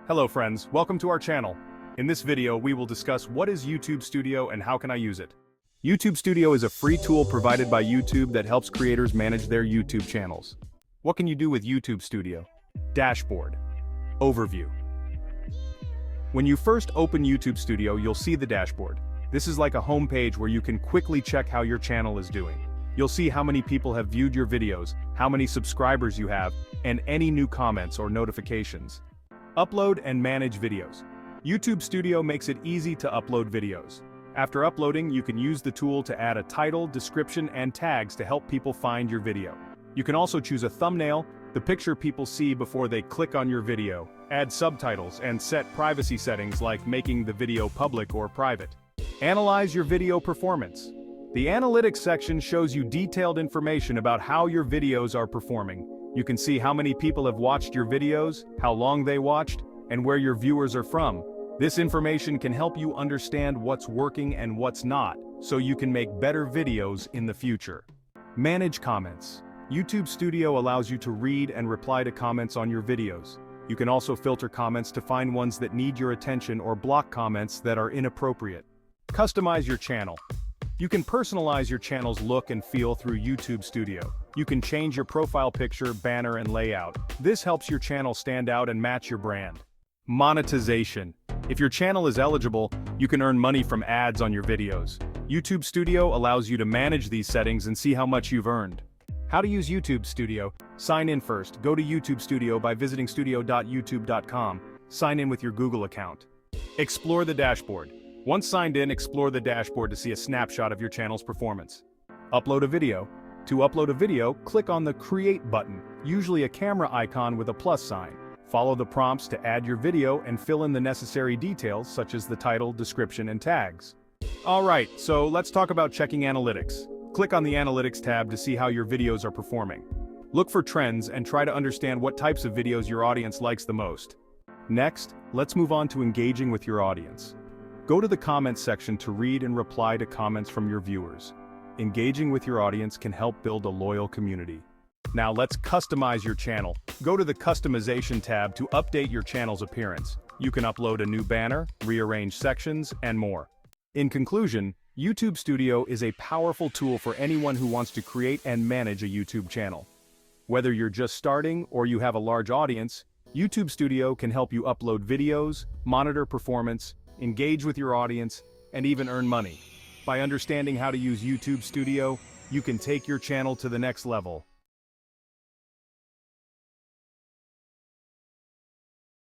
Hello friends, welcome to our channel. In this video, we will discuss what is YouTube Studio and how can I use it. YouTube Studio is a free tool provided by YouTube that helps creators manage their YouTube channels. What can you do with YouTube Studio? Dashboard. Overview. When you first open YouTube Studio, you'll see the dashboard. This is like a home page where you can quickly check how your channel is doing. You'll see how many people have viewed your videos, how many subscribers you have, and any new comments or notifications. Upload and manage videos. YouTube Studio makes it easy to upload videos. After uploading, you can use the tool to add a title, description, and tags to help people find your video. You can also choose a thumbnail, the picture people see before they click on your video, add subtitles, and set privacy settings like making the video public or private. Analyze your video performance. The analytics section shows you detailed information about how your videos are performing. You can see how many people have watched your videos, how long they watched, and where your viewers are from. This information can help you understand what's working and what's not, so you can make better videos in the future. Manage comments. YouTube Studio allows you to read and reply to comments on your videos. You can also filter comments to find ones that need your attention or block comments that are inappropriate. Customize your channel. You can personalize your channel's look and feel through YouTube Studio. You can change your profile picture, banner, and layout. This helps your channel stand out and match your brand. Monetization. If your channel is eligible, you can earn money from ads on your videos. YouTube Studio allows you to manage these settings and see how much you've earned. How to use YouTube Studio? Sign in first. Go to YouTube Studio by visiting studio.youtube.com. Sign in with your Google account. Explore the dashboard. Once signed in, explore the dashboard to see a snapshot of your channel's performance. Upload a video. To upload a video, click on the Create button, usually a camera icon with a plus sign. Follow the prompts to add your video and fill in the necessary details such as the title, description, and tags. Alright, so let's talk about checking analytics. Click on the Analytics tab to see how your videos are performing. Look for trends and try to understand what types of videos your audience likes the most. Next, let's move on to engaging with your audience. Go to the comments section to read and reply to comments from your viewers. Engaging with your audience can help build a loyal community. Now let's customize your channel. Go to the Customization tab to update your channel's appearance. You can upload a new banner, rearrange sections, and more. In conclusion, YouTube Studio is a powerful tool for anyone who wants to create and manage a YouTube channel. Whether you're just starting or you have a large audience, YouTube Studio can help you upload videos, monitor performance, engage with your audience, and even earn money. By understanding how to use YouTube Studio, you can take your channel to the next level.